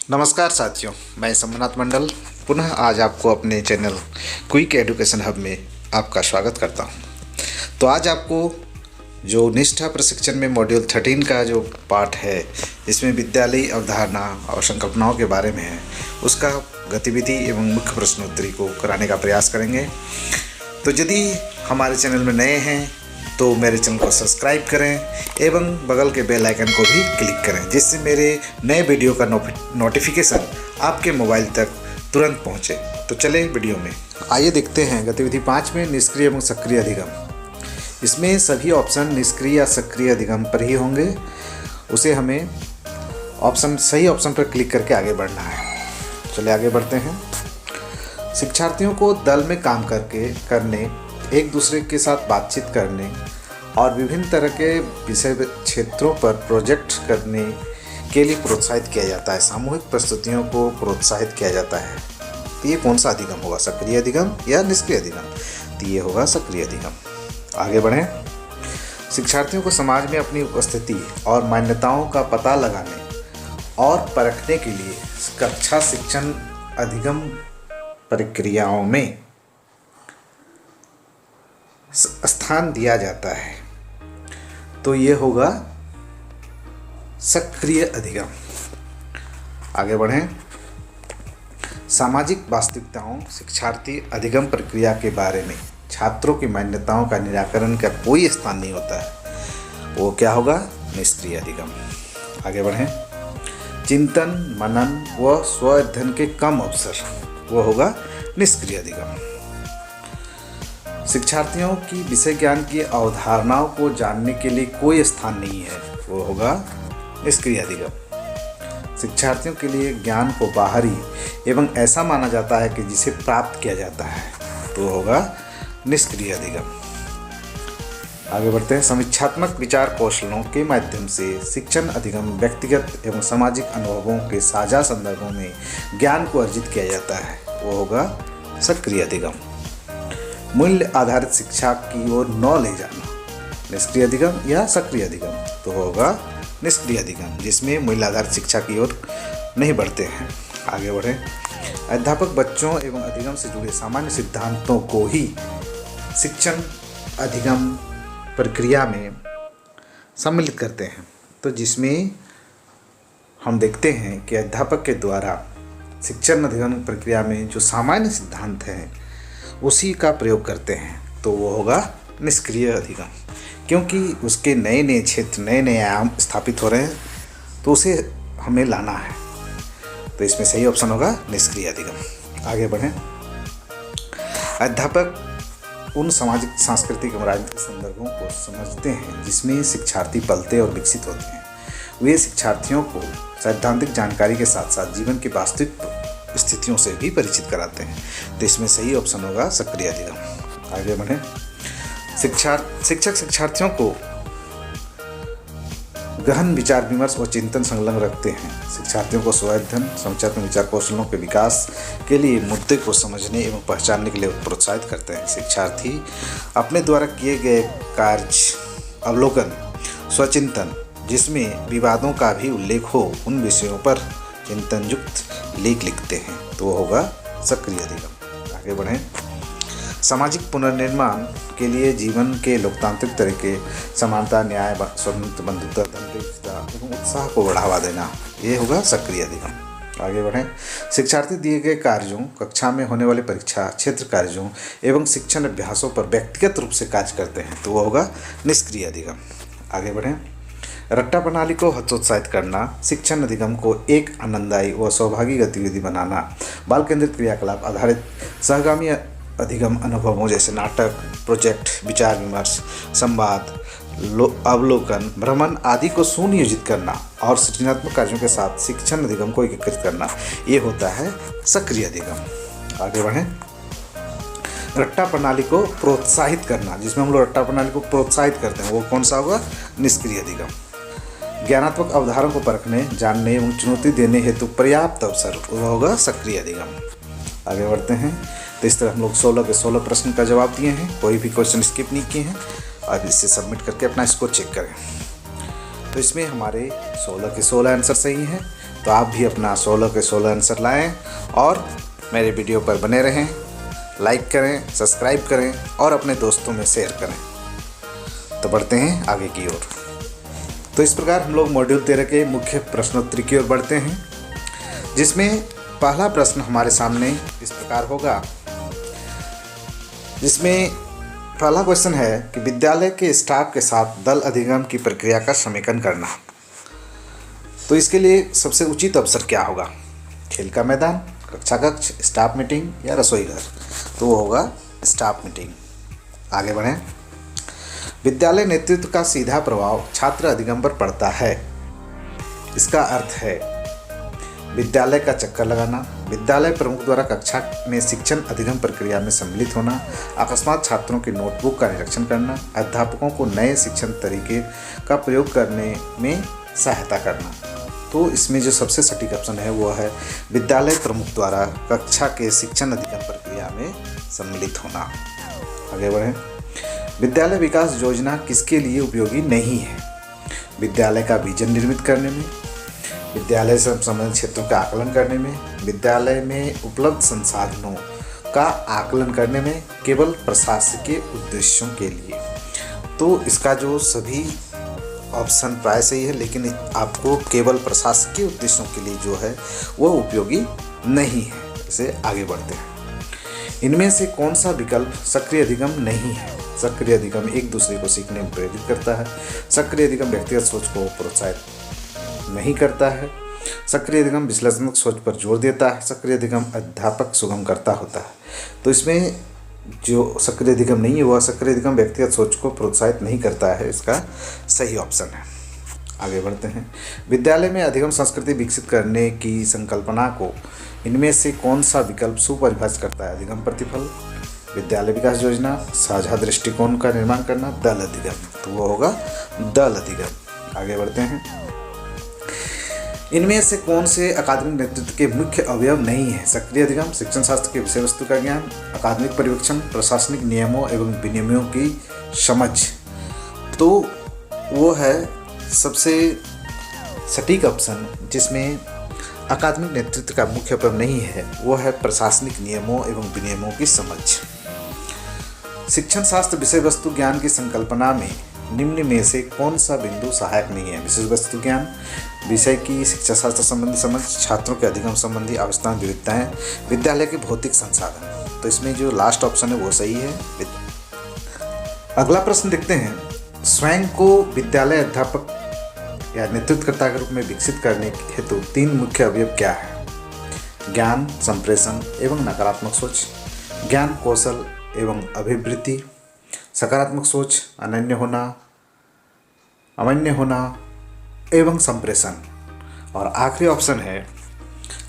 नमस्कार साथियों, मैं सम्मनाथ मंडल पुनः आज आपको अपने चैनल क्विक एजुकेशन हब में आपका स्वागत करता हूं। तो आज आपको जो निष्ठा प्रशिक्षण में मॉड्यूल 13 का जो पाठ है, इसमें विद्यालयी अवधारणा और संकल्पनाओं के बारे में है, उसका गतिविधि एवं मुख्य प्रश्नोत्तरी को कराने का प्रयास करेंगे। तो यदि हमारे चैनल में नए हैं तो मेरे चैनल को सब्सक्राइब करें एवं बगल के बेल आइकन को भी क्लिक करें, जिससे मेरे नए वीडियो का नोटिफिकेशन आपके मोबाइल तक तुरंत पहुंचे। तो चले वीडियो में। आइए देखते हैं गतिविधि 5 में निष्क्रिय एवं सक्रिय अधिगम। इसमें सभी ऑप्शन निष्क्रिय या सक्रिय अधिगम पर ही होंगे। उसे हमें सही ऑप्शन पर क्लिक करके आगे बढ़ना है। चलिए आगे बढ़ते हैं। शिक्षार्थियों को दल में काम करने, एक दूसरे के साथ बातचीत करने और विभिन्न तरह के विषय क्षेत्रों पर प्रोजेक्ट करने के लिए प्रोत्साहित किया जाता है। सामूहिक प्रस्तुतियों को प्रोत्साहित किया जाता है। तो ये कौन सा अधिगम होगा, सक्रिय अधिगम या निष्क्रिय अधिगम? तो ये होगा सक्रिय अधिगम। आगे बढ़ें। शिक्षार्थियों को समाज में अपनी उपस्थिति और मान्यताओं का पता लगाने और परखने के लिए कक्षा शिक्षण अधिगम प्रक्रियाओं में स्थान दिया जाता है। तो ये होगा सक्रिय अधिगम। आगे बढ़ें। सामाजिक वास्तविकताओं शिक्षार्थी अधिगम प्रक्रिया के बारे में छात्रों की मान्यताओं का निराकरण का कोई स्थान नहीं होता है। वो क्या होगा? निष्क्रिय अधिगम। आगे बढ़ें। चिंतन, मनन व स्व अध्ययन के कम अवसर, वो होगा निष्क्रिय अधिगम। शिक्षार्थियों की विषय ज्ञान की अवधारणाओं को जानने के लिए कोई स्थान नहीं है, वो होगा निष्क्रिय अधिगम। शिक्षार्थियों के लिए ज्ञान को बाहरी एवं ऐसा माना जाता है कि जिसे प्राप्त किया जाता है, तो होगा निष्क्रिय अधिगम। आगे बढ़ते हैं। समीक्षात्मक विचार कौशलों के माध्यम से शिक्षण अधिगम व्यक्तिगत एवं सामाजिक अनुभवों के साझा संदर्भों में ज्ञान को अर्जित किया जाता है, वो होगा सक्रिय अधिगम। मूल्य आधारित शिक्षा की ओर न ले जाना, निष्क्रिय अधिगम या सक्रिय अधिगम? तो होगा निष्क्रिय अधिगम, जिसमें मूल्य आधारित शिक्षा की ओर नहीं बढ़ते हैं। आगे बढ़ें। अध्यापक बच्चों एवं अधिगम से जुड़े सामान्य सिद्धांतों को ही शिक्षण अधिगम प्रक्रिया में सम्मिलित करते हैं। तो जिसमें हम देखते हैं कि अध्यापक के द्वारा शिक्षण अधिगम प्रक्रिया में जो सामान्य सिद्धांत हैं उसी का प्रयोग करते हैं, तो वो होगा निष्क्रिय अधिगम। क्योंकि उसके नए नए क्षेत्र, नए नए आयाम स्थापित हो रहे हैं, तो उसे हमें लाना है। तो इसमें सही ऑप्शन होगा निष्क्रिय अधिगम। आगे बढ़ें। अध्यापक उन सामाजिक, सांस्कृतिक एवं राजनीतिक संदर्भों को समझते हैं जिसमें शिक्षार्थी पलते और विकसित होते हैं। वे शिक्षार्थियों को सैद्धांतिक जानकारी के साथ साथ जीवन की वास्तविक स्थितियों से भी परिचित कराते हैं। तो इसमें सही ऑप्शन होगा सक्रिय अधिगम। आगे बढ़ें। शिक्षक शिक्षार्थियों को गहन विचार विमर्श और चिंतन संलग्न रखते हैं। शिक्षार्थियों को स्व अध्ययन, समीक्षात्मक विचार कौशलों के विकास के लिए मुद्दे को समझने एवं पहचानने के लिए प्रोत्साहित करते हैं। शिक्षार्थी अपने द्वारा किए गए कार्य अवलोकन, स्वचिंतन, जिसमें विवादों का भी उल्लेख हो, उन विषयों पर चिंतन युक्त लेख लिखते हैं, तो वो होगा सक्रिय अधिगम। आगे बढ़ें। सामाजिक पुनर्निर्माण के लिए जीवन के लोकतांत्रिक तरीके, समानता, न्याय, स्वतंत्र, बंधुता, धर्मनिरपेक्षता एवं उत्साह को बढ़ावा देना, ये होगा सक्रिय अधिगम। आगे बढ़ें। शिक्षार्थी दिए गए कार्यों, कक्षा में होने वाले परीक्षा, क्षेत्र कार्यों एवं शिक्षण अभ्यासों पर व्यक्तिगत रूप से कार्य करते हैं, तो वो होगा निष्क्रिय अधिगम। आगे बढ़ें। रट्टा प्रणाली को हतोत्साहित करना, शिक्षण अधिगम को एक आनंददायी व सहभागी गतिविधि बनाना, बाल केंद्रित क्रियाकलाप आधारित सहगामी अधिगम अनुभवों जैसे नाटक, प्रोजेक्ट, विचार विमर्श, संवाद, अवलोकन, भ्रमण आदि को सुनियोजित करना और सृजनात्मक कार्यों के साथ शिक्षण अधिगम को एकीकृत करना, ये होता है सक्रिय अधिगम। आगे बढ़ें। रट्टा प्रणाली को प्रोत्साहित करना, जिसमें हम लोग रट्टा प्रणाली को प्रोत्साहित करते हैं, वो कौन सा होगा? निष्क्रिय अधिगम। ज्ञानात्मक अवधारणों को परखने, जानने एवं चुनौती देने हेतु पर्याप्त अवसर, वह होगा सक्रिय अधिगम। आगे बढ़ते हैं। तो इस तरह हम लोग 16 के 16 प्रश्न का जवाब दिए हैं, कोई भी क्वेश्चन स्किप नहीं किए हैं। अब इसे सबमिट करके अपना स्कोर चेक करें। तो इसमें हमारे 16 के 16 आंसर सही हैं तो आप भी अपना 16 के 16 आंसर लाएं और मेरे वीडियो पर बने रहें। लाइक करें, सब्सक्राइब करें और अपने दोस्तों में शेयर करें। तो बढ़ते हैं आगे की ओर। तो इस प्रकार हम लोग मॉड्यूल 13 के मुख्य प्रश्नोत्तरी की ओर बढ़ते हैं, जिसमें पहला प्रश्न हमारे सामने इस प्रकार होगा, जिसमें पहला क्वेश्चन है कि विद्यालय के स्टाफ के साथ दल अधिगम की प्रक्रिया का समेकन करना। तो इसके लिए सबसे उचित अवसर क्या होगा? खेल का मैदान, कक्षा कक्ष, स्टाफ मीटिंग या रसोई घर? तो वो होगा स्टाफ मीटिंग। आगे बढ़ें। विद्यालय नेतृत्व का सीधा प्रभाव छात्र अधिगम पर पड़ता है। इसका अर्थ है विद्यालय का चक्कर लगाना, विद्यालय प्रमुख द्वारा कक्षा में शिक्षण अधिगम प्रक्रिया में सम्मिलित होना, अकस्मात छात्रों की नोटबुक का निरीक्षण करना, अध्यापकों को नए शिक्षण तरीके का प्रयोग करने में सहायता करना। तो इसमें जो सबसे सटीक ऑप्शन है वो है विद्यालय प्रमुख द्वारा कक्षा के शिक्षण अधिगम प्रक्रिया में सम्मिलित होना। आगे बढ़ें। विद्यालय विकास योजना किसके लिए उपयोगी नहीं है? विद्यालय का विजन निर्मित करने में, विद्यालय से संबंधित क्षेत्रों का आकलन करने में, विद्यालय में उपलब्ध संसाधनों का आकलन करने में, केवल प्रशासकीय उद्देश्यों के लिए। तो इसका जो सभी ऑप्शन प्राय सही है, लेकिन आपको केवल प्रशासकीय उद्देश्यों के लिए जो है वो उपयोगी नहीं है। इसे आगे बढ़ते हैं। इनमें से कौन सा विकल्प सक्रिय अधिगम नहीं है? सक्रिय अधिगम एक दूसरे को सीखने में प्रेरित करता है। सक्रिय अधिगम व्यक्तिगत सोच को प्रोत्साहित नहीं करता है। सक्रिय अधिगम विश्लेषणात्मक सोच पर जोर देता है। सक्रिय अधिगम अध्यापक सुगमकर्ता होता है। तो इसमें जो सक्रिय अधिगम नहीं है वह सक्रिय अधिगम व्यक्तिगत सोच को प्रोत्साहित नहीं करता है। इसका सही ऑप्शन है। आगे बढ़ते हैं। विद्यालय में अधिगम संस्कृति विकसित करने की संकल्पना को इनमें से कौन सा विकल्प सुपरिभाषित करता है? अधिगम प्रतिफल, विद्यालय विकास योजना, साझा दृष्टिकोण का निर्माण करना, दल अधिगम। तो वो होगा दल अधिगम। आगे बढ़ते हैं। इनमें से कौन से अकादमिक नेतृत्व के मुख्य अवयव नहीं है? सक्रिय अधिगम, शिक्षण शास्त्र के विषय वस्तु का ज्ञान, अकादमिक पर्यवेक्षण, प्रशासनिक नियमों एवं विनियमों की समझ। तो वो है सबसे सटीक ऑप्शन, जिसमें अकादमिक नेतृत्व का मुख्य अवयव नहीं है, वो है प्रशासनिक नियमों एवं विनियमों की समझ। शिक्षण शास्त्र विषय वस्तु ज्ञान की संकल्पना में निम्न में से कौन सा बिंदु सहायक नहीं है? विषय वस्तु ज्ञान, विषय की शिक्षा शास्त्र संबंधी समझ, छात्रों के अधिगम संबंधी अवस्थाएं विविधताएं, विद्यालय के भौतिक संसाधन। तो इसमें जो लास्ट ऑप्शन है वो सही है। अगला प्रश्न देखते हैं। स्वयं को विद्यालय अध्यापक या नेतृत्वकर्ता के रूप में विकसित करने हेतु 3 मुख्य अवयव क्या है? ज्ञान, संप्रेषण एवं नकारात्मक सोच, ज्ञान, कौशल एवं अभिवृद्धि, सकारात्मक सोच, अनन्य होना एवं संप्रेषण। और आखिरी ऑप्शन है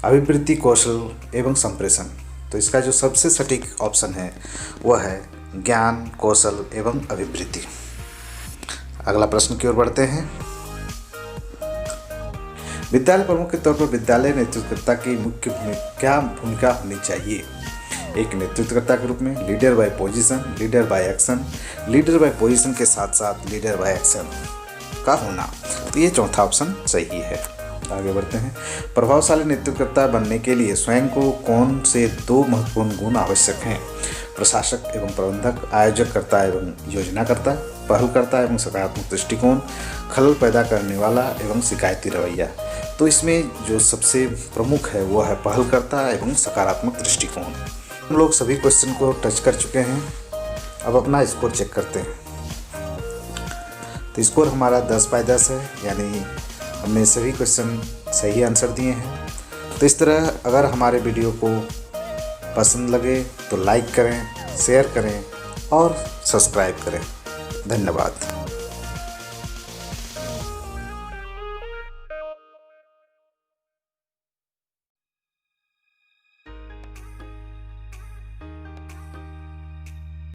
अभिवृद्धि, कौशल एवं संप्रेषण। तो इसका जो सबसे सटीक ऑप्शन है वह है ज्ञान, कौशल एवं अभिवृद्धि। अगला प्रश्न की ओर बढ़ते हैं। विद्यालय प्रमुख के तौर पर विद्यालय नेतृत्वकर्ता की मुख्य क्या भूमिका होनी चाहिए? एक नेतृत्वकर्ता के रूप में leader by position, leader by action, leader by position के साथ साथ लीडर बाय एक्शन का होना। तो ये चौथा ऑप्शन सही है। आगे बढ़ते हैं। प्रभावशाली नेतृत्वकर्ता बनने के लिए स्वयं को कौन से 2 महत्वपूर्ण गुण आवश्यक हैं? प्रशासक एवं प्रबंधक, आयोजककर्ता एवं योजनाकर्ता, पहलकर्ता एवं सकारात्मक दृष्टिकोण, खलल पैदा करने वाला एवं शिकायती रवैया। तो इसमें जो सबसे प्रमुख है वो है पहलकर्ता एवं सकारात्मक दृष्टिकोण। हम लोग सभी क्वेश्चन को टच कर चुके हैं। अब अपना स्कोर चेक करते हैं। तो स्कोर हमारा 10/10 है, यानी हमने सभी क्वेश्चन सही आंसर दिए हैं। तो इस तरह अगर हमारे वीडियो को पसंद लगे तो लाइक करें, शेयर करें और सब्सक्राइब करें। धन्यवाद।